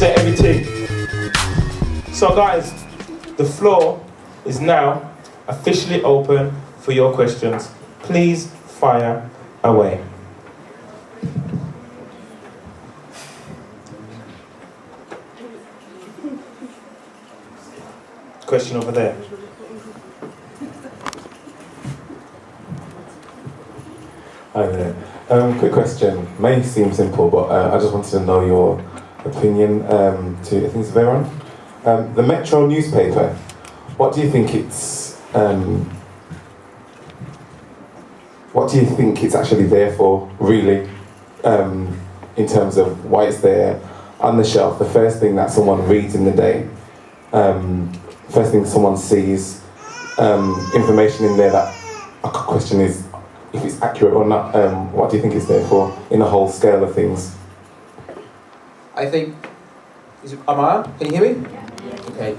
Say everything. So guys, the floor is now officially open for your questions. Please fire away. Question over there. Hi there. Quick question. May seem simple, but I just wanted to know your opinion. I think it's Veron. The Metro newspaper. What do you think it's? What do you think it's actually there for, really? In terms of why it's there on the shelf. The first thing that someone reads in the day. First thing someone sees. Information in there that a question is if it's accurate or not. What do you think it's there for in the whole scale of things? I think, am I on? Can you hear me? Yeah. Okay.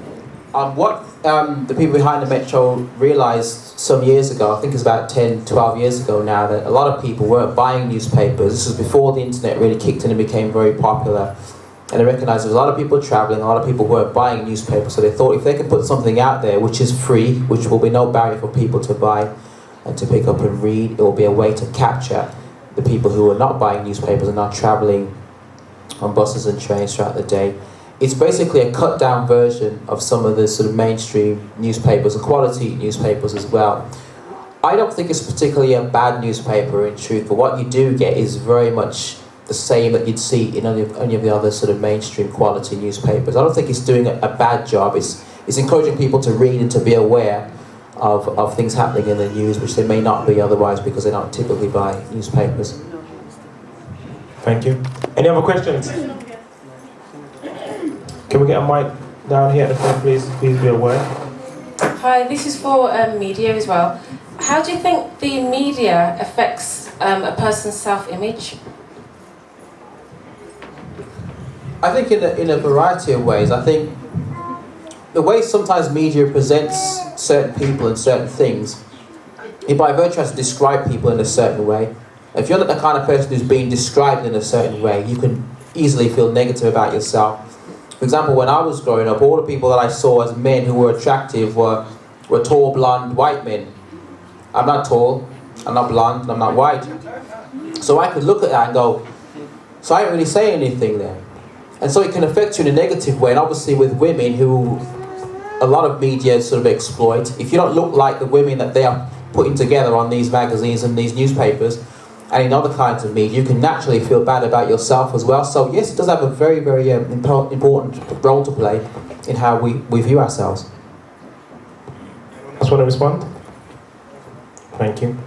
What the people behind the Metro realised some years ago, I think it's about 10, 12 years ago now, that a lot of people weren't buying newspapers. This was before the internet really kicked in and became very popular. And they recognised there was a lot of people travelling, a lot of people weren't buying newspapers, so they thought if they could put something out there which is free, which will be no barrier for people to buy and to pick up and read, it will be a way to capture the people who are not buying newspapers and are travelling on buses and trains throughout the day. It's basically a cut down version of some of the sort of mainstream newspapers, and quality newspapers as well. I don't think it's particularly a bad newspaper in truth, but what you do get is very much the same that you'd see in any of the other sort of mainstream quality newspapers. I don't think it's doing a bad job. It's encouraging people to read and to be aware of things happening in the news, which they may not be otherwise because they don't typically buy newspapers. Thank you. Any other questions? Can we get a mic down here at the front, please? Please be aware. Hi, this is for media as well. How do you think the media affects a person's self-image? I think in a variety of ways. I think the way sometimes media presents certain people and certain things, it by virtue has to describe people in a certain way. If you're not the kind of person who's being described in a certain way, you can easily feel negative about yourself. For example, when I was growing up, all the people that I saw as men who were attractive were tall, blonde, white men. I'm not tall, I'm not blonde, and I'm not white. So I could look at that and go, so I didn't really say anything there. And so it can affect you in a negative way, and obviously with women who a lot of media sort of exploit. If you don't look like the women that they are putting together on these magazines and these newspapers, and in other kinds of media, you can naturally feel bad about yourself as well. So yes, it does have a very, very important role to play in how we view ourselves. Just want to respond? Thank you.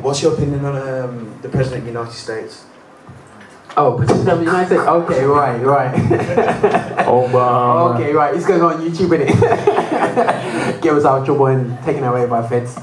What's your opinion on the President of the United States? Oh, President of the United States? Okay, right. Obama. Okay, right. It's going on YouTube, innit? Get us out of trouble and taken away by feds.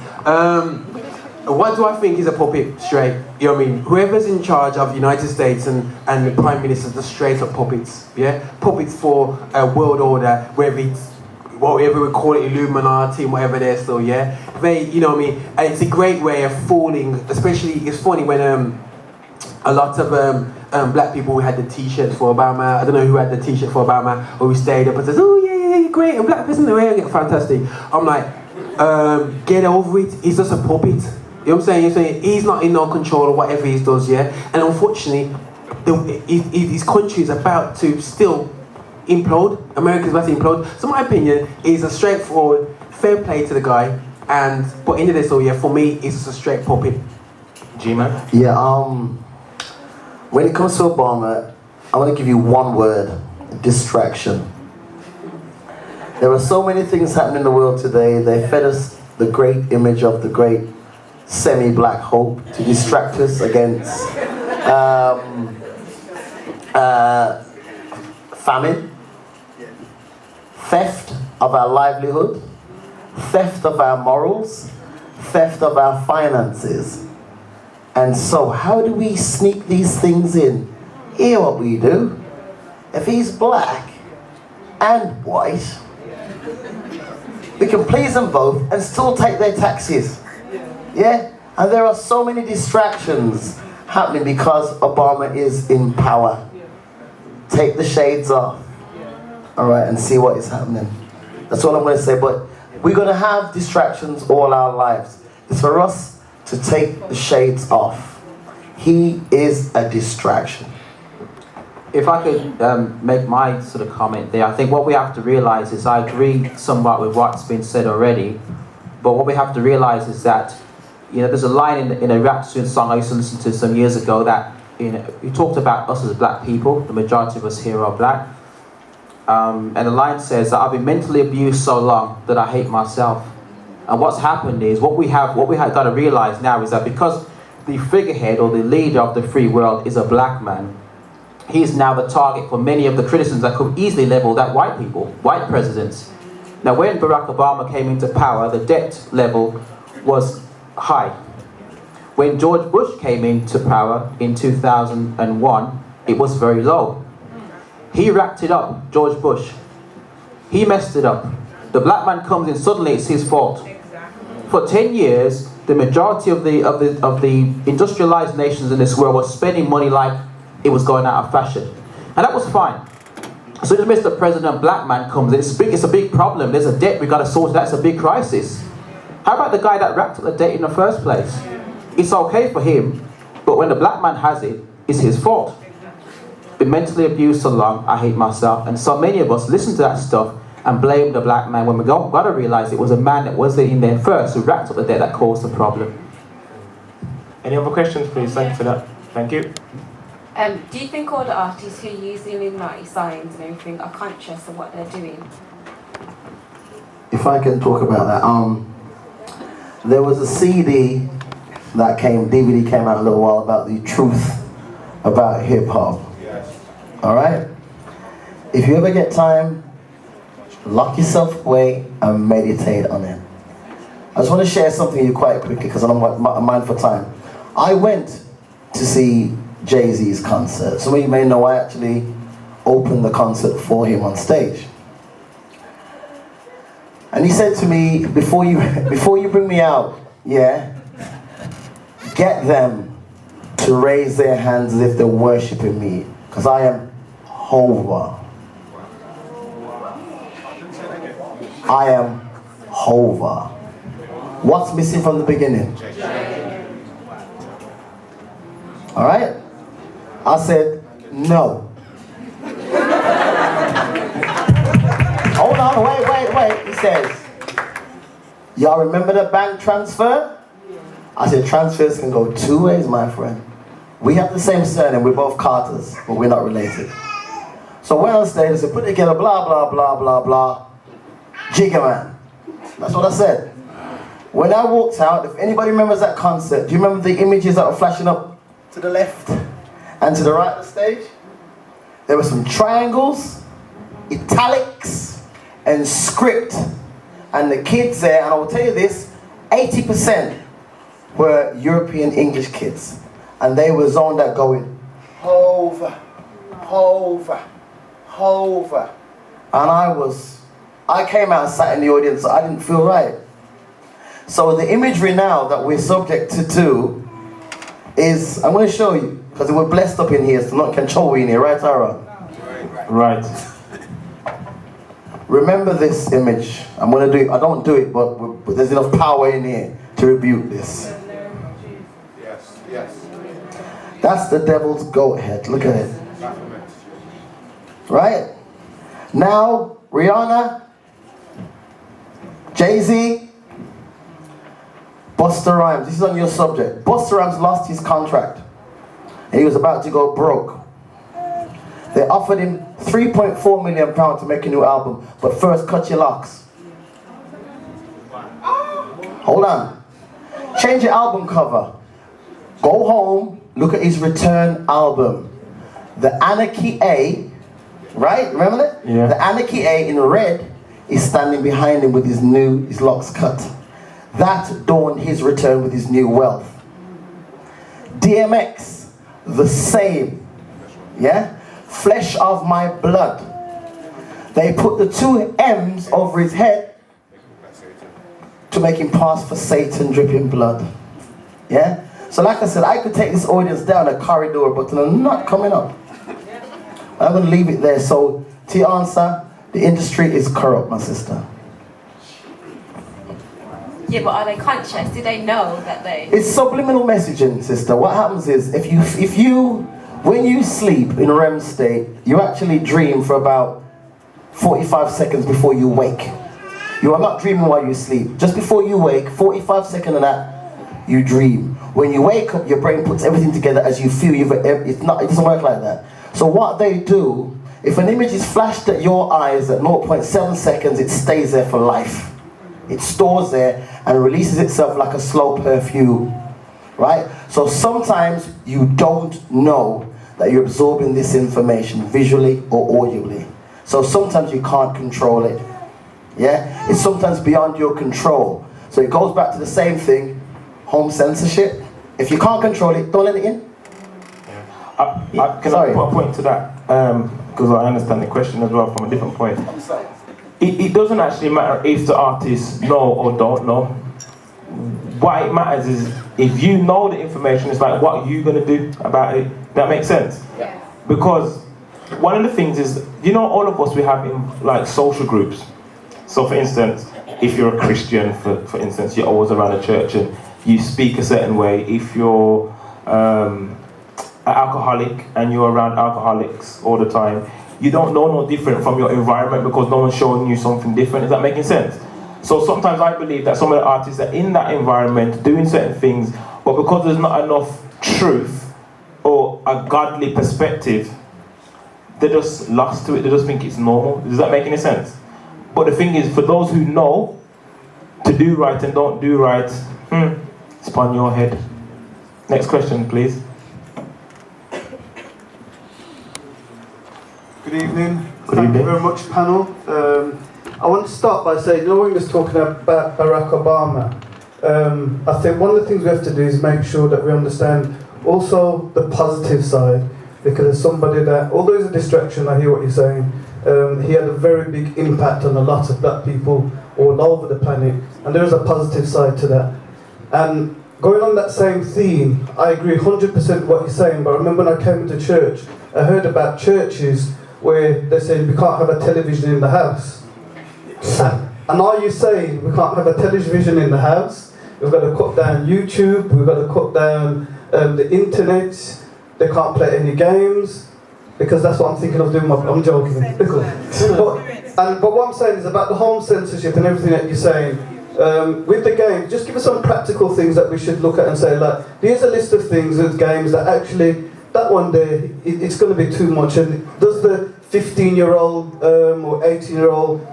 What do I think is a puppet? Straight. You know what I mean? Whoever's in charge of the United States and the Prime Minister are straight up puppets. Yeah? Puppets for a world order, whether it's whatever we call it, Illuminati, whatever they're still, yeah? They, you know what I mean? And it's a great way of fooling, especially, it's funny when a lot of black people who had the t-shirts for Obama, I don't know who had the t-shirt for Obama, or who stayed up and says, oh yeah, great, a black person, yeah, fantastic. I'm like, get over it, he's just a puppet. You know what I'm saying? You're saying he's not in no control of whatever he does, yeah? And unfortunately, his country is about to still implode. America's about to implode. So my opinion is a straightforward, fair play to the guy, but in this, so yeah, for me, it's just a straight puppet. G-Man? Yeah, when it comes to Obama, I want to give you one word: distraction. There are so many things happening in the world today. They fed us the great image of the great semi-black hope to distract us against famine, theft of our livelihood, theft of our morals, theft of our finances. And so how do we sneak these things in? Hear what we do. If he's black and white, we can please them both and still take their taxes. Yeah? And there are so many distractions happening because Obama is in power. Take the shades off, all right, and see what is happening. That's all I'm going to say. But we're going to have distractions all our lives. It's for us to take the shades off. He is a distraction. If I could make my sort of comment there, I think what we have to realize is, I agree somewhat with what's been said already, but what we have to realize is that, you know, there's a line in a rap song I used to listen to some years ago that, you know, he talked about us as black people. The majority of us here are black. And the line says that I've been mentally abused so long that I hate myself. And what's happened is, what we have got to realize now is that because the figurehead or the leader of the free world is a black man, he is now the target for many of the criticisms that could easily leveled at white people, white presidents. Now, when Barack Obama came into power, the debt level was high. When George Bush came into power in 2001, it was very low. He racked it up, George Bush. He messed it up. The black man comes in, suddenly it's his fault. For 10 years, the majority of the industrialized nations in this world were spending money like it was going out of fashion. And that was fine. As soon as Mr. President Black Man comes in, it's a big problem. There's a debt we got to sort. That's a big crisis. How about the guy that racked up the debt in the first place? It's okay for him, but when the black man has it, it's his fault. Been mentally abused so long, I hate myself. And so many of us listen to that stuff and blame the black man when we got to realize it was a man that was in there first who racked up the debt that caused the problem. Any other questions, please? Thank you for that. Thank you. Do you think all the artists who use the Illuminati signs and everything are conscious of what they're doing? If I can talk about that, there was a CD that DVD came out a little while about the truth about hip hop. Yes. All right. If you ever get time, lock yourself away and meditate on it. I just want to share something with you quite quickly because I'm mindful of time. I went to see Jay-Z's concert. Some of you may know I actually opened the concert for him on stage. And he said to me, before you bring me out, yeah, get them to raise their hands as if they're worshiping me, because I am Hova. I am Hova. What's missing from the beginning? All right? I said, no. Hold on, wait. He says, y'all remember the bank transfer? I said, transfers can go two ways, my friend. We have the same surname, we're both Carters, but we're not related. So when on stage, I said, put together blah, blah, blah, blah, blah, Jigga Man. That's what I said. When I walked out, if anybody remembers that concert, do you remember the images that were flashing up to the left and to the right of the stage? There were some triangles, italics, and script. And the kids there, and I will tell you this, 80% were European English kids. And they were zoned out going, Hova, Hova, Hova. And I came out and sat in the audience, I didn't feel right. So the imagery now that we're subject to do is, I'm going to show you, because we're blessed up in here, so not control in here, right, Aaron? Right. Remember this image. I'm going to do it. I don't do it, but there's enough power in here to rebuke this. Yes. That's the devil's goat head. Look at it. Right? Now, Rihanna, Jay-Z, Busta Rhymes. This is on your subject. Busta Rhymes lost his contract. And he was about to go broke. They offered him £3.4 million to make a new album. But first, cut your locks. Hold on. Change your album cover. Go home, look at his return album. The Anarchy A, right? Remember that? Yeah. The Anarchy A in red is standing behind him with his locks cut. That dawned his return with his new wealth. DMX, the same. Yeah? Flesh of my blood. They put the two M's over his head to make him pass for Satan dripping blood. Yeah? So like I said, I could take this audience down a corridor, but they're not coming up. I'm going to leave it there. So to your answer, the industry is corrupt, my sister. Yeah, but are they conscious? Do they know that they... It's subliminal messaging, sister. What happens is, when you sleep in a REM state, you actually dream for about 45 seconds before you wake. You are not dreaming while you sleep. Just before you wake, 45 seconds of that, you dream. When you wake up, your brain puts everything together as you feel. It doesn't work like that. So what they do, if an image is flashed at your eyes at 0.7 seconds, it stays there for life. It stores there and releases itself like a slow perfume, right? So sometimes you don't know that you're absorbing this information visually or audibly. So sometimes you can't control it. Yeah? It's sometimes beyond your control. So it goes back to the same thing, home censorship. If you can't control it, don't let it in. Can I put a point to that? Because I understand the question as well from a different point. It doesn't actually matter if the artists know or don't know. What it matters is if you know the information, it's like, what are you going to do about it? That makes sense? Yeah. Because one of the things is, all of us, we have in like social groups. So for instance, if you're a Christian, for instance, you're always around a church and you speak a certain way. If you're an alcoholic and you're around alcoholics all the time, you don't know no different from your environment because no one's showing you something different. Is that making sense? So sometimes I believe that some of the artists are in that environment doing certain things, but because there's not enough truth or a godly perspective, they're just lost to it. They just think it's normal. Does that make any sense? But the thing is, for those who know to do right and don't do right, it's upon your head. Next question, please. Good evening. Good Thank evening. you very much, panel. I want to start by saying, when we were talking about Barack Obama, I think one of the things we have to do is make sure that we understand also the positive side, because as somebody that, although he's a distraction, I hear what you're saying, he had a very big impact on a lot of black people all over the planet, and there is a positive side to that. And going on that same theme, I agree 100% with what you're saying, but I remember when I came into church, I heard about churches where they said we can't have a television in the house. And are you saying we can't have a television in the house? We've got to cut down YouTube, we've got to cut down the internet, they can't play any games, because that's what I'm thinking of doing. I'm joking. But what I'm saying is about the home censorship and everything that you're saying. With the game, just give us some practical things that we should look at and say, like, here's a list of things with games that actually, that one day, it's going to be too much. And does the 15-year-old or 18-year-old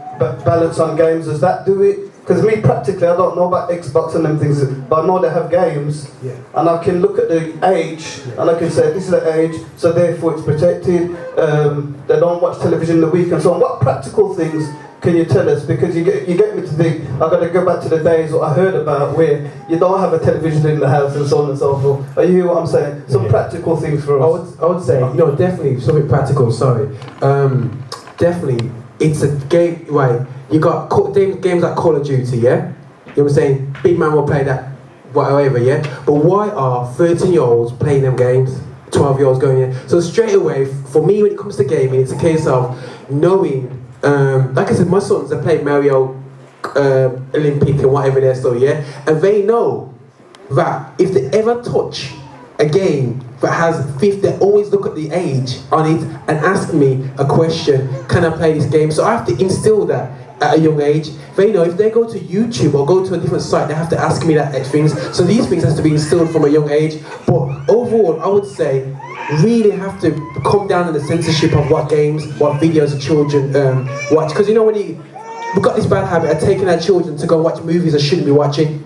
balance on games, does that do it? Because me, practically, I don't know about Xbox and them things, but I know they have games, and I can look at the age, and I can say, this is the age, so therefore it's protected, they don't watch television in the week, and so on. What practical things can you tell us? Because you get me to think, I've got to go back to the days what I heard about where you don't have a television in the house and so on and so forth. Are you hear what I'm saying? Some practical things for us. I would say, definitely something practical, sorry. Definitely, it's a game, right? You got games like Call of Duty, yeah? You know what I'm saying? Big man will play that, whatever, yeah? But why are 13-year-olds playing them games? 12-year-olds going in? So straight away, for me, when it comes to gaming, it's a case of knowing, like I said, my sons, they play Mario, Olympic and whatever they're still, yeah? And they know that if they ever touch a game that has 50, they always look at the age on it and ask me a question, can I play this game? So I have to instill that at a young age. They know if they go to YouTube or go to a different site, they have to ask me that things. So these things have to be instilled from a young age. But overall, I would say, really have to come down on the censorship of what games, what videos the children watch. Because we've got this bad habit of taking our children to go watch movies they shouldn't be watching.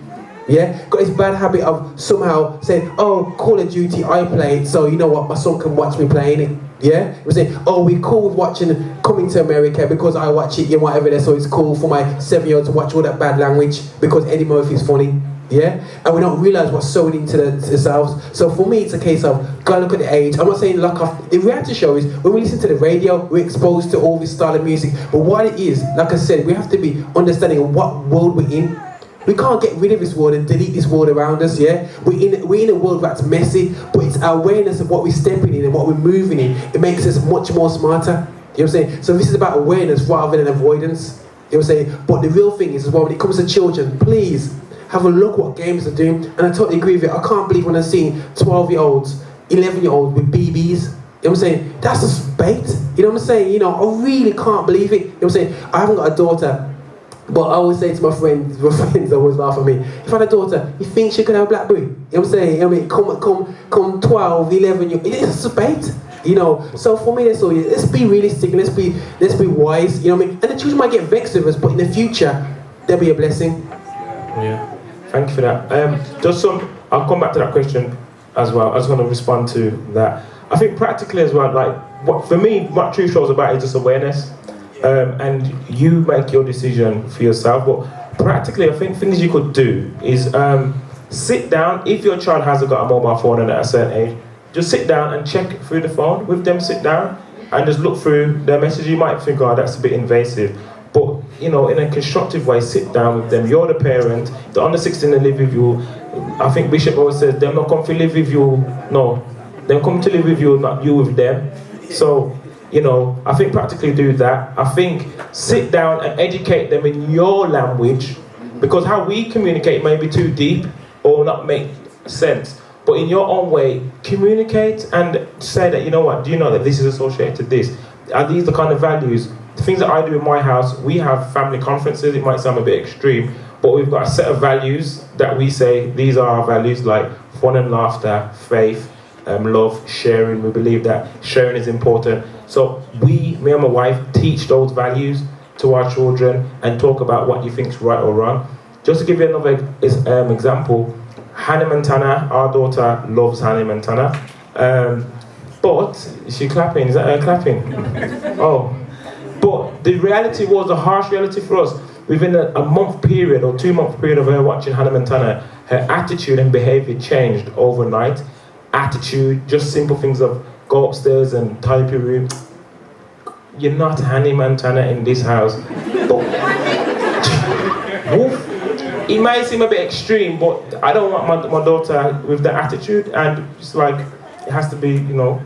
Yeah, got this bad habit of somehow saying, oh, Call of Duty, I play it, so you know what, my son can watch me playing it. Yeah, we're saying, oh, we're cool with watching Coming to America because I watch it and whatever there, so it's cool for my 7-year-old to watch all that bad language because Eddie Murphy's funny. Yeah, and we don't realise what's sewing into themselves. So for me, it's a case of go look at the age. I'm not saying lock off. The reality show is when we listen to the radio, we're exposed to all this style of music. But what it is, like I said, we have to be understanding of what world we're in. We can't get rid of this world and delete this world around us, yeah? We're in a world that's messy, but it's our awareness of what we're stepping in and what we're moving in. It makes us much more smarter. You know what I'm saying? So this is about awareness rather than avoidance. You know what I'm saying? But the real thing is, as well, when it comes to children, please have a look what games are doing. And I totally agree with you. I can't believe when I see 12-year-olds, 11-year-olds with BBs. You know what I'm saying? That's just bait. You know what I'm saying? You know, I really can't believe it. You know what I'm saying? I haven't got a daughter, but I always say to my friends always laugh at me. If I had a daughter, you think she could have a BlackBerry? You know what I'm saying? I mean, come 12, 11, it's just bait. You know, so for me, that's all. Let's be realistic and let's be wise. You know what I mean? And the children might get vexed with us, but in the future, they'll be a blessing. Yeah. Thank you for that. I'll come back to that question as well. I just want to respond to that. I think practically as well, for me, what True Show's about is just awareness. And you make your decision for yourself. But practically, I think things you could do is sit down. If your child hasn't got a mobile phone and at a certain age, just sit down and check through the phone with them. Sit down and just look through their messages. You might think, oh, that's a bit invasive. But, you know, in a constructive way, sit down with them. You're the parent. The under 16 they live with you. I think Bishop always says, they're not come to live with you. No, they'll come to live with you, not you with them. So, you know, I think practically do that. I think sit down and educate them in your language, because how we communicate may be too deep or not make sense. But in your own way, communicate and say that, you know what, do you know that this is associated to this? Are these the kind of values? The things that I do in my house, we have family conferences. It might sound a bit extreme, but we've got a set of values that we say, these are our values, like fun and laughter, faith, love, sharing. We believe that sharing is important. So me and my wife teach those values to our children and talk about what you think is right or wrong. Just to give you another example, Hannah Montana, our daughter loves Hannah Montana. But, is she clapping? Is that her clapping? Oh. But the reality was a harsh reality for us. Within a month period or 2 month period of her watching Hannah Montana, her attitude and behavior changed overnight. Attitude, just simple things of go upstairs and tidy your room. You're not Hannah Montana in this house. But, it might seem a bit extreme, but I don't want my daughter with that attitude, and it's like, it has to be, you know,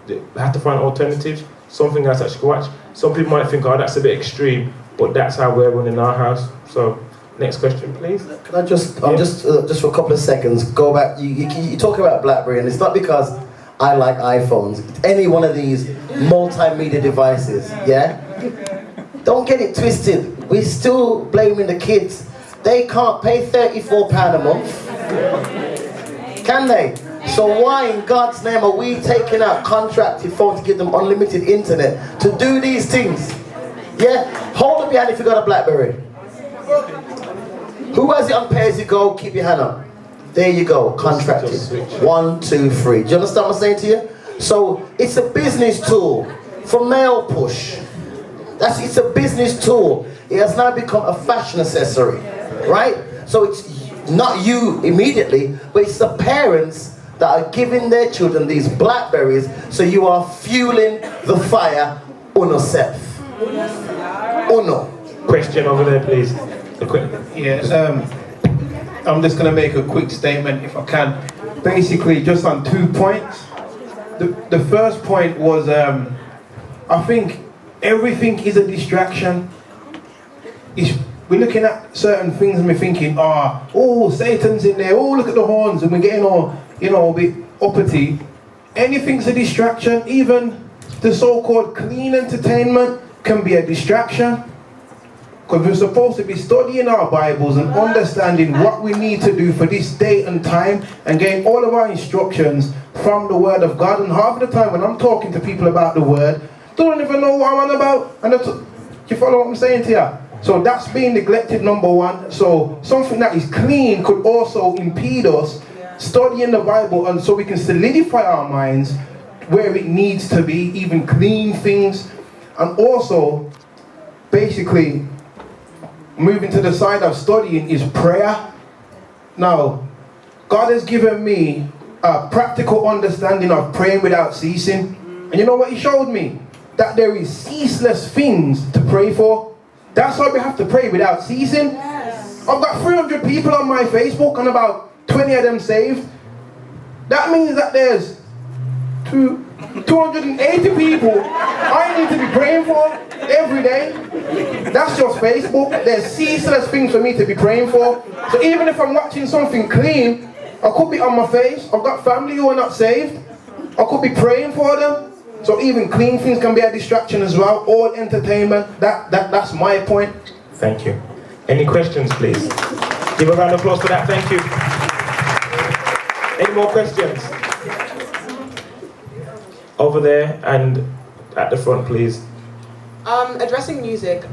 you have to find alternatives, something else that she can watch. Some people might think, oh, that's a bit extreme, but that's how we're running our house. So, next question, pleplease. Can I just, just for a couple of seconds, go back, you talk about BlackBerry, and it's not because I like iPhones, any one of these multimedia devices, yeah? Don't get it twisted, we're still blaming the kids. They can't pay £34 a month, can they? So why in God's name are we taking out contracted phones to give them unlimited internet to do these things? Yeah? Hold up your hand if you got a BlackBerry. Who has it on pay-as-you-go? Keep your hand up. There you go, contracted. 1, 2, 3. Do you understand what I'm saying to you? So it's a business tool for mail push. It's a business tool. It has now become a fashion accessory, right? So it's not you immediately, but it's the parents that are giving their children these BlackBerries, so you are fueling the fire on yourself. Uno. Question over there, please. Yeah, I'm just going to make a quick statement if I can. Basically, just on 2 points. The first point was, I think everything is a distraction. We're looking at certain things and we're thinking, oh, Satan's in there, oh, look at the horns, and we're getting all, you know, a bit uppity. Anything's a distraction. Even the so-called clean entertainment can be a distraction. Because we're supposed to be studying our Bibles and understanding what we need to do for this day and time and getting all of our instructions from the Word of God. And half the time when I'm talking to people about the Word, they don't even know what I'm on about. And do you follow what I'm saying to you? So that's being neglected, number one. So something that is clean could also impede us studying the Bible, and so we can solidify our minds where it needs to be, even clean things. And also, basically, moving to the side of studying is prayer. Now, God has given me a practical understanding of praying without ceasing. And you know what He showed me? That there is ceaseless things to pray for. That's why we have to pray without ceasing. I've got 300 people on my Facebook and about 20 of them saved. That means that there's 280 people I need to be praying for every day. That's just Facebook. There's ceaseless things for me to be praying for. So even if I'm watching something clean, I could be on my face. I've got family who are not saved. I could be praying for them. So even clean things can be a distraction as well. All entertainment. That's my point. Thank you. Any questions, please? Give a round of applause for that. Thank you. Any more questions? Over there and at the front, please. Addressing music,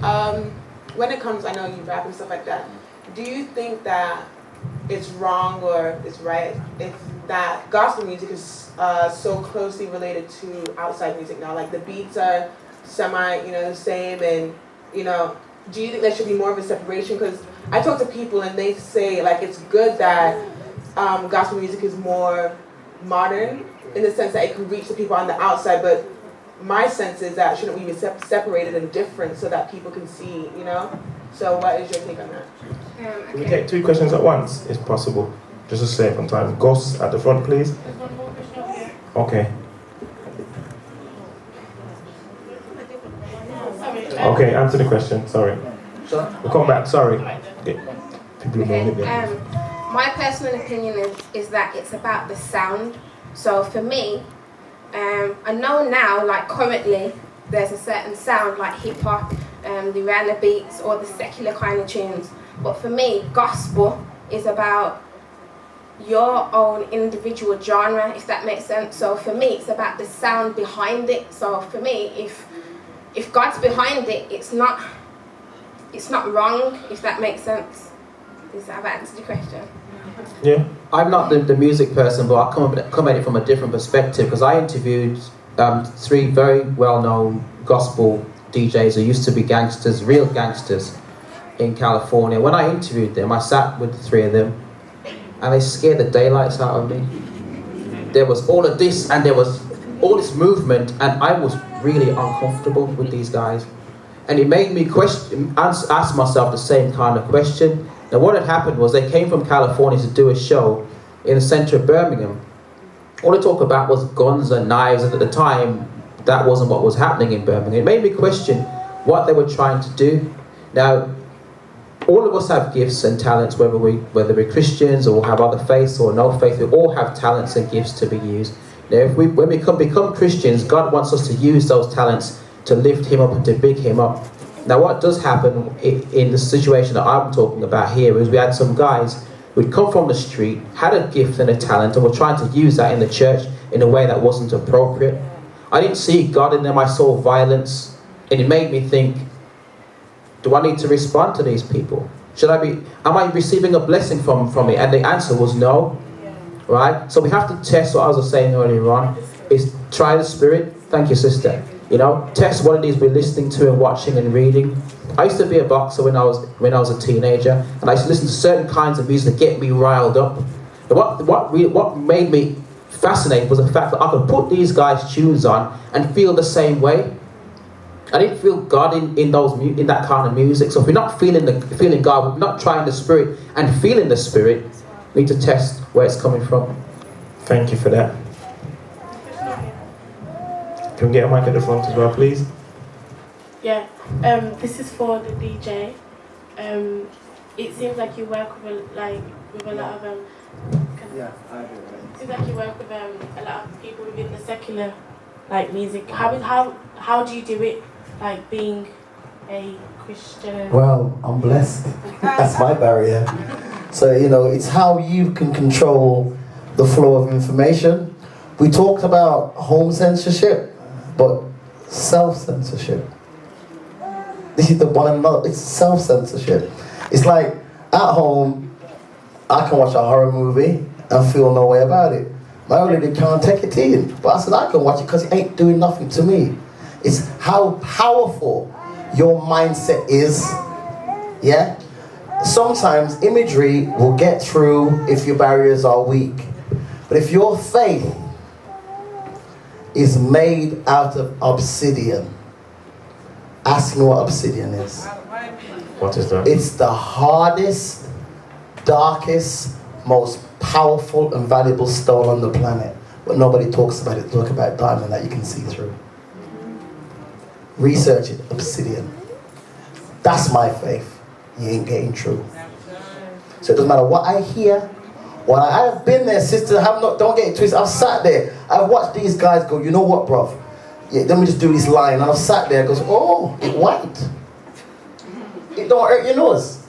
when it comes, I know you rap and stuff like that, do you think that it's wrong or it's right if that gospel music is so closely related to outside music now? Like the beats are semi, the same, and do you think there should be more of a separation? Because I talk to people and they say like it's good that gospel music is more modern in the sense that it can reach the people on the outside, but my sense is that shouldn't we be separated and different so that people can see, So what is your take on that? Can we take 2 questions at once, if possible? Just to save some time. Goss at the front, please. Okay. Okay, answer the question. Sorry. We'll come back. Sorry. Okay. My personal opinion is that it's about the sound. So for me, I know now, like currently, there's a certain sound like hip hop, the Rihanna beats, or the secular kind of tunes. But for me, gospel is about your own individual genre, if that makes sense. So for me, it's about the sound behind it. So for me, if God's behind it, it's not wrong, if that makes sense. Does that answer the question? Yeah. I'm not the music person, but I come at it from a different perspective because I interviewed 3 very well-known gospel DJs who used to be gangsters, real gangsters in California. When I interviewed them, I sat with the 3 of them and they scared the daylights out of me. There was all of this and there was all this movement and I was really uncomfortable with these guys. And it made me ask myself the same kind of question. Now what had happened was they came from California to do a show in the centre of Birmingham. All they talked about was guns and knives, and at the time that wasn't what was happening in Birmingham. It made me question what they were trying to do. Now all of us have gifts and talents, whether we're Christians or have other faiths or no faith. We all have talents and gifts to be used. Now when we become Christians, God wants us to use those talents to lift him up and to big him up. Now what does happen in the situation that I'm talking about here is we had some guys who'd come from the street, had a gift and a talent, and were trying to use that in the church in a way that wasn't appropriate. I didn't see God in them, I saw violence, and it made me think, do I need to respond to these people? Am I receiving a blessing from it? And the answer was no, right? So we have to test what I was saying earlier on, is try the Spirit. Thank you, sister. Test what it is we're listening to and watching and reading. I used to be a boxer when I was a teenager, and I used to listen to certain kinds of music that get me riled up. And what made me fascinated was the fact that I could put these guys' tunes on and feel the same way. I didn't feel God in that kind of music. So if we're not feeling God, we're not trying the Spirit and feeling the Spirit, we need to test where it's coming from. Thank you for that. Can we get a mic at the front as well, please? Yeah, this is for the DJ. It seems like you work with a lot of It seems like you work with a lot of people within the secular music. How do you do it? Like being a Christian. Well, I'm blessed. That's my barrier. So it's how you can control the flow of information. We talked about home censorship. But self-censorship. This is the one another. It's self-censorship. It's like at home, I can watch a horror movie and feel no way about it. My old lady can't take it in, but I said I can watch it because it ain't doing nothing to me. It's how powerful your mindset is. Yeah. Sometimes imagery will get through if your barriers are weak, but if your faith is made out of obsidian. Ask me what obsidian is. What is that? It's the hardest darkest, most powerful and valuable stone on the planet. But nobody talks about it. Talk about diamond that you can see through. Research it, obsidian. That's my faith. You ain't getting through. So it doesn't matter what I hear. I have been there, sister. Don't get it twisted. I've sat there. I've watched these guys go, you know what, bruv? Yeah, let me just do this line. And I've sat there and goes, oh, it went. It don't hurt your nose.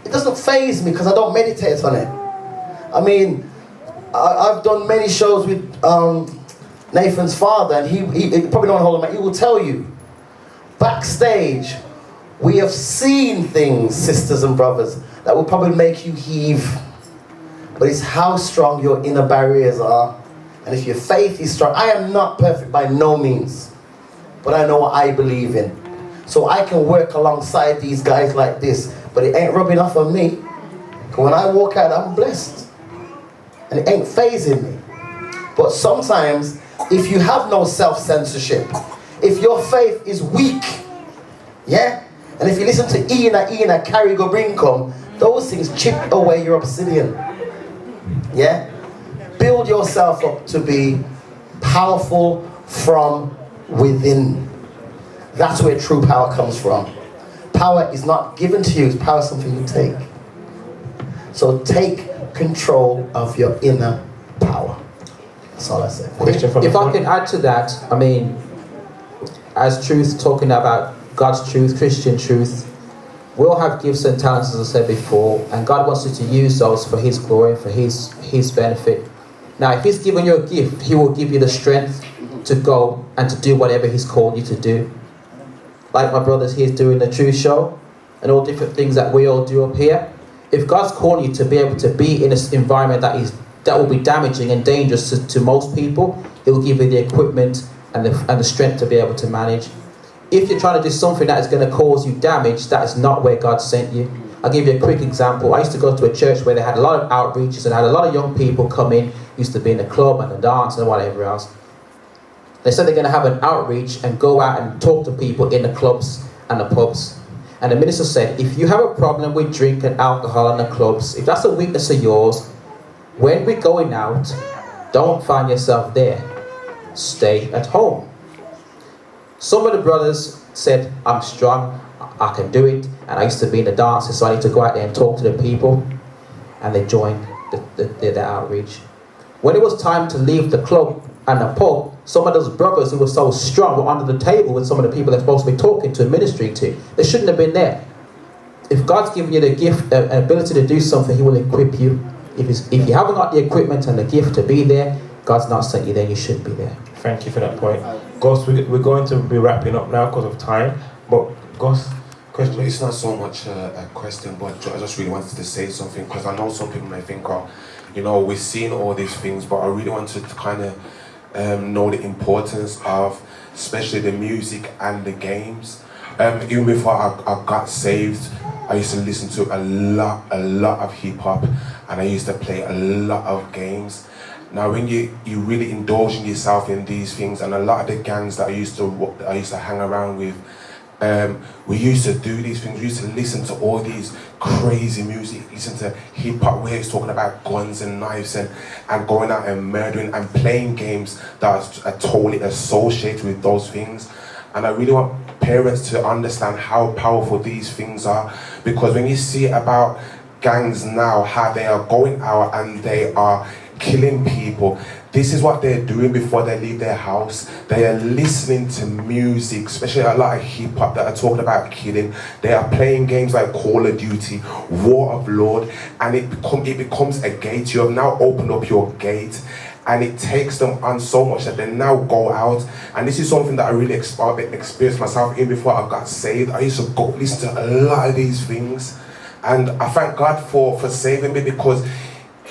It doesn't faze me because I don't meditate on it. I mean, I've done many shows with Nathan's father, and he probably don't hold him. He will tell you, backstage, we have seen things, sisters and brothers, that will probably make you heave. But it's how strong your inner barriers are. And if your faith is strong, I am not perfect by no means, but I know what I believe in. So I can work alongside these guys like this, but it ain't rubbing off on me. When I walk out, I'm blessed. And it ain't phasing me. But sometimes, if you have no self-censorship, if your faith is weak, yeah? And if you listen to Ina, carry go bring come, those things chip away your obsidian. Yeah? Build yourself up to be powerful from within. That's where true power comes from. Power is not given to you, power is something you take. So take control of your inner power. That's all I say. If I can add to that, I mean, as truth, talking about God's truth, Christian truth, we all have gifts and talents, as I said before, and God wants you to use those for His glory, for His benefit. Now, if He's given you a gift, He will give you the strength to go and to do whatever He's called you to do. Like my brothers here doing the Truth Show, and all different things that we all do up here. If God's calling you to be able to be in this environment that will be damaging and dangerous to most people, He will give you the equipment and the strength to be able to manage. If you're trying to do something that is going to cause you damage, that is not where God sent you. I'll give you a quick example. I used to go to a church where they had a lot of outreaches and had a lot of young people come in, used to be in the club and the dance and whatever else. They said they're going to have an outreach and go out and talk to people in the clubs and the pubs. And the minister said, if you have a problem with drink and alcohol in the clubs, if that's a weakness of yours, when we're going out, don't find yourself there. Stay at home. Some of the brothers said, I'm strong, I can do it, and I used to be in the dances, so I need to go out there and talk to the people, and they joined the outreach. When it was time to leave the club and the pub, some of those brothers who were so strong were under the table with some of the people they're supposed to be talking to and ministering to. They shouldn't have been there. If God's given you the gift, the ability to do something, He will equip you. If you haven't got the equipment and the gift to be there, God's not sent you there, you shouldn't be there. Thank you for that point. Gus, we're going to be wrapping up now because of time. But Gus, question? It's not so much a question, but I just really wanted to say something because I know some people may think, oh, you know, we've seen all these things, but I really wanted to kind of know the importance of, especially the music and the games. Even before I got saved, I used to listen to a lot of hip hop, and I used to play a lot of games. Now, when you really indulging yourself in these things, and a lot of the gangs that I used to hang around with, we used to do these things. We used to listen to all these crazy music, listen to hip hop where it's talking about guns and knives and going out and murdering and playing games that are totally associated with those things. And I really want parents to understand how powerful these things are, because when you see about gangs now, how they are going out and they are killing people, this is what they're doing before they leave their house. They are listening to music, especially a lot of hip hop that are talking about killing. They are playing games like Call of Duty, War of Lord, and it becomes a gate. You have now opened up your gate, and it takes them on so much that they now go out. And this is something that I really experienced myself in before I got saved. I used to go listen to a lot of these things, and I thank God for saving me, because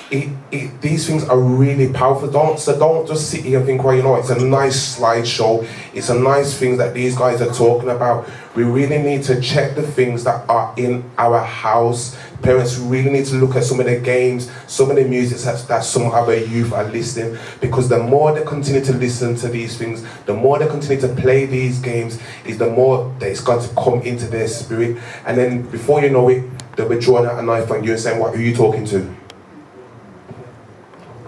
these things are really powerful. Don't just sit here and think, well, you know, it's a nice slideshow, it's a nice thing that these guys are talking about. We really need to check the things that are in our house. Parents really need to look at some of the games, some of the music that some of our youth are listening, because the more they continue to listen to these things, the more they continue to play these games, is the more that it's got to come into their spirit. And then before you know it, they'll be drawing out a knife on you and saying, "What are you talking to?"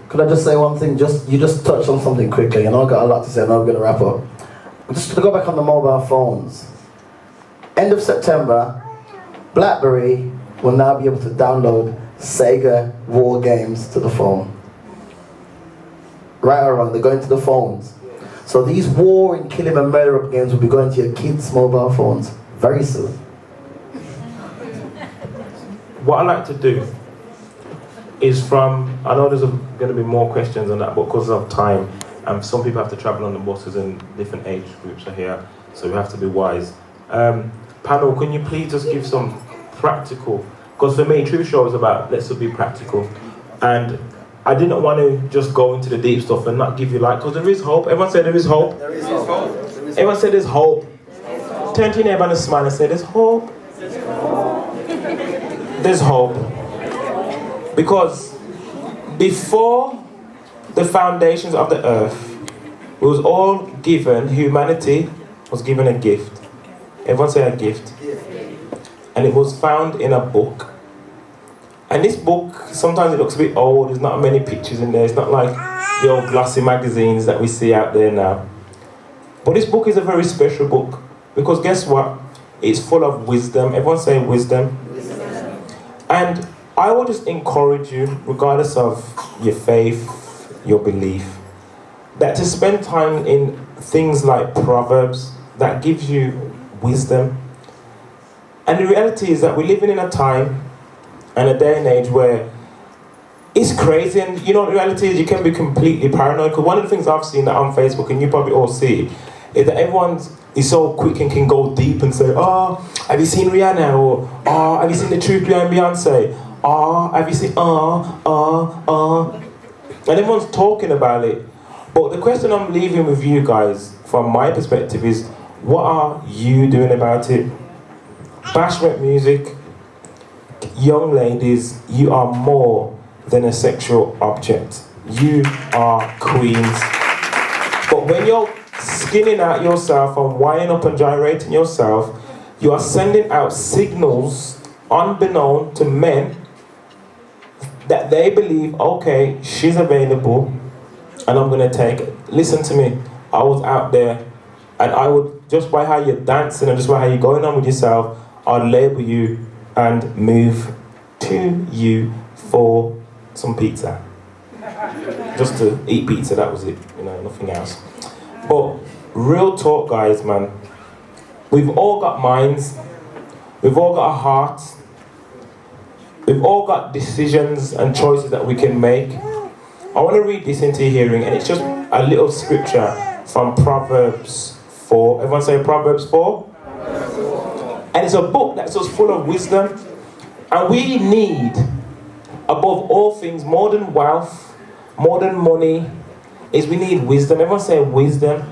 Could I just say one thing? You just touched on something quickly, and I've got a lot to say, and I'm going to wrap up. Just to go back on the mobile phones. End of September, BlackBerry will now be able to download Sega war games to the phone. Right or wrong, they're going to the phones. So these war and killing and murder up games will be going to your kids' mobile phones very soon. What I like to do is I know there's going to be more questions on that, but because of time, some people have to travel on the buses and different age groups are here, so we have to be wise. Panel, can you please just give some practical, because for me, True Show is about let's be practical, and I didn't want to just go into the deep stuff and not give you because there is hope. Everyone said there is hope. There is hope. Everyone said there's hope. Turn to your neighbor and smile and say there's hope. There's hope. Because before the foundations of the earth, it was all given, humanity was given a gift. Everyone say a gift. And it was found in a book. And this book, sometimes it looks a bit old, there's not many pictures in there, it's not like the old glossy magazines that we see out there now. But this book is a very special book, because guess what? It's full of wisdom. Everyone say wisdom. And I will just encourage you, regardless of your faith, your belief, that to spend time in things like Proverbs that gives you wisdom. And the reality is that we're living in a time and a day and age where it's crazy, and the reality is you can be completely paranoid. Because one of the things I've seen that on Facebook, and you probably all see, is that everyone is so quick and can go deep and say, "Oh, have you seen Rihanna?" or "Oh, have you seen the truth behind Beyonce?" "Oh, have you seen and everyone's talking about it. But the question I'm leaving with you guys, from my perspective, is what are you doing about it? Bashment music, young ladies, you are more than a sexual object. You are queens. But when you're skinning out yourself and winding up and gyrating yourself, you are sending out signals unbeknown to men that they believe, okay, she's available and I'm going to take it. Listen to me, I was out there and I would, just by how you're dancing and just by how you're going on with yourself, I'd label you and move to you for some pizza. Just to eat pizza, that was it, nothing else. But real talk, guys, man, we've all got minds, we've all got a heart, we've all got decisions and choices that we can make. I want to read this into your hearing, and it's just a little scripture from Proverbs 4. Everyone say Proverbs 4? And it's a book that's just full of wisdom. And we need, above all things, more than wealth, more than money, is we need wisdom. Everyone say wisdom.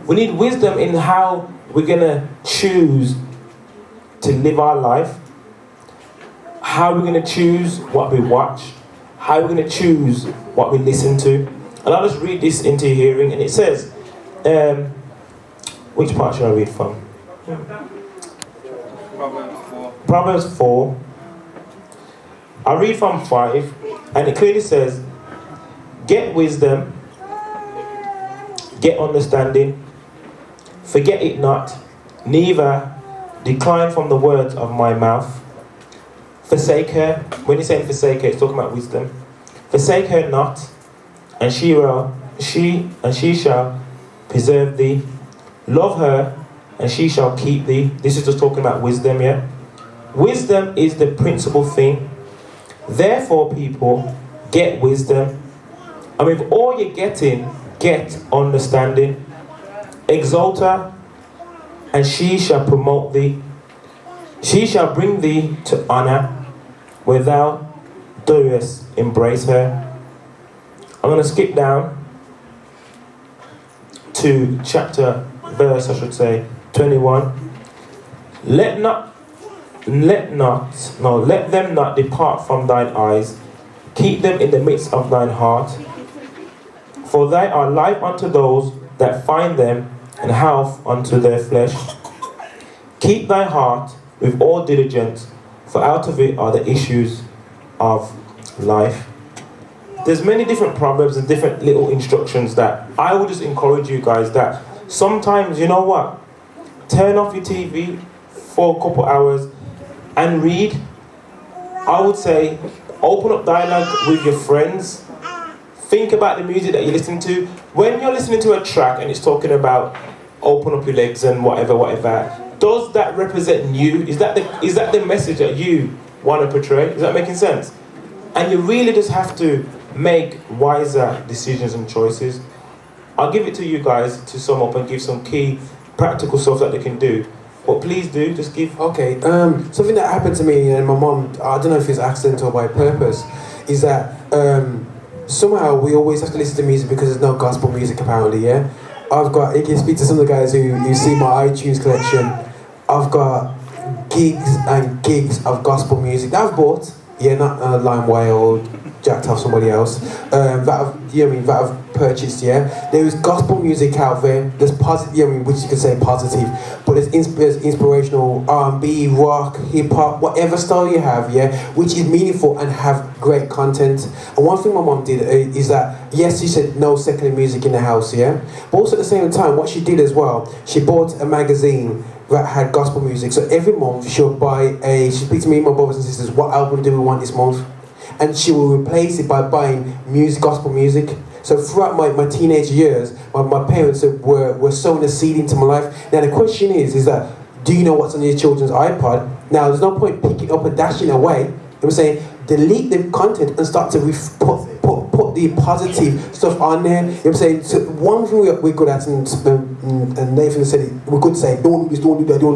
We need wisdom in how we're going to choose to live our life. How we're going to choose what we watch. How we're going to choose what we listen to. And I'll just read this into your hearing. And it says, which part should I read from? Proverbs 4. I read from 5, and it clearly says, get wisdom, get understanding, forget it not, neither decline from the words of my mouth. Forsake her. When he's saying forsake her, it's talking about wisdom. Forsake her not, and she shall preserve thee. Love her, and she shall keep thee. This is just talking about wisdom, yeah? Wisdom is the principal thing. Therefore, people, get wisdom. And with all you're getting, get understanding. Exalt her, and she shall promote thee. She shall bring thee to honor. Where thou doest embrace her. I'm going to skip down to verse 21. Let them not depart from thine eyes. Keep them in the midst of thine heart. For they are life unto those that find them, and health unto their flesh. Keep thy heart with all diligence, For out of it are the issues of life. There's many different proverbs and different little instructions that I would just encourage you guys that sometimes, you know what? Turn off your TV for a couple hours and read. I would say open up dialogue with your friends. Think about the music that you're listening to. When you're listening to a track and it's talking about open up your legs and whatever, does that represent you? Is that the message that you want to portray? Is that making sense? And you really just have to make wiser decisions and choices. I'll give it to you guys to sum up and give some key practical stuff that they can do. But please do, just give... Okay, something that happened to me and my mom, I don't know if it's accidental or by purpose, is that somehow we always have to listen to music because there's no gospel music apparently, yeah? You can speak to some of the guys who see my iTunes collection. I've got gigs and gigs of gospel music that I've bought, yeah, not LimeWire or jacked off somebody else, that I've purchased, yeah. There is gospel music out there, there's positive, which you could say positive, but there's inspirational R&B, rock, hip-hop, whatever style you have, yeah, which is meaningful and have great content. And one thing my mom did is that, yes, she said no secular music in the house, yeah, but also at the same time, what she did as well, she bought a magazine that had gospel music, so every month she'll she speaks to me and my brothers and sisters, what album do we want this month? And she will replace it by buying gospel music. So throughout my teenage years, my parents were sowing a seed into my life. Now the question is that, do you know what's on your children's iPod? Now there's no point picking up and dashing away. I'm saying, delete the content and start to put the positive stuff on there. I'm saying, so one thing we're good at, and Nathan said it, we're good to say, don't do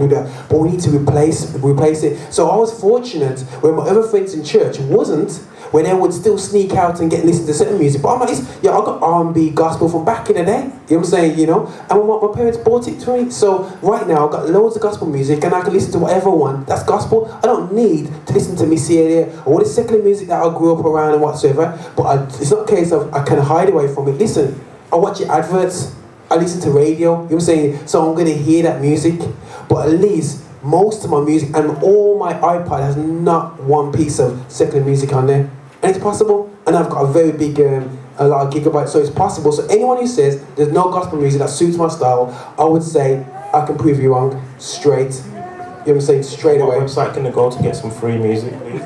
that, but we need to replace it. So I was fortunate when my other friends in church wasn't, where they would still sneak out and listen to certain music. But I'm like, I got R&B gospel from back in the day. You know what I'm saying, And my parents bought it to me. So right now, I've got loads of gospel music and I can listen to whatever I want. That's gospel. I don't need to listen to Missy Elliott or all the secular music that I grew up around and whatsoever. But it's not a case of I can hide away from it. Listen, I watch your adverts. I listen to radio. You know what I'm saying? So I'm going to hear that music. But at least most of my music and all my iPod has not one piece of secular music on there. And it's possible, and I've got a very big, a lot of gigabytes, so it's possible. So anyone who says there's no gospel music that suits my style, I would say I can prove you wrong, straight. You know what I'm saying, straight away. What website can they go to get some free music, please?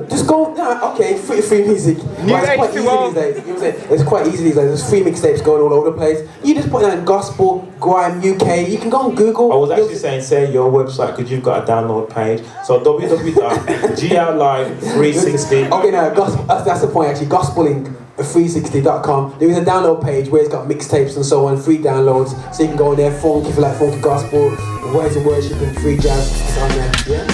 Just go, free music. It's quite easy these days. You know what I'm saying? It's quite easy these days. There's free mixtapes going all over the place. You just put in gospel, grime, UK. You can go on Google. I was actually saying, say your website, because you've got a download page. So www.gllive360. Okay, now that's the point actually. Gospeling360.com. There is a download page where it's got mixtapes and so on, free downloads. So you can go on there, funky if you like funky gospel, words of worship and free jazz. It's on there. Yeah.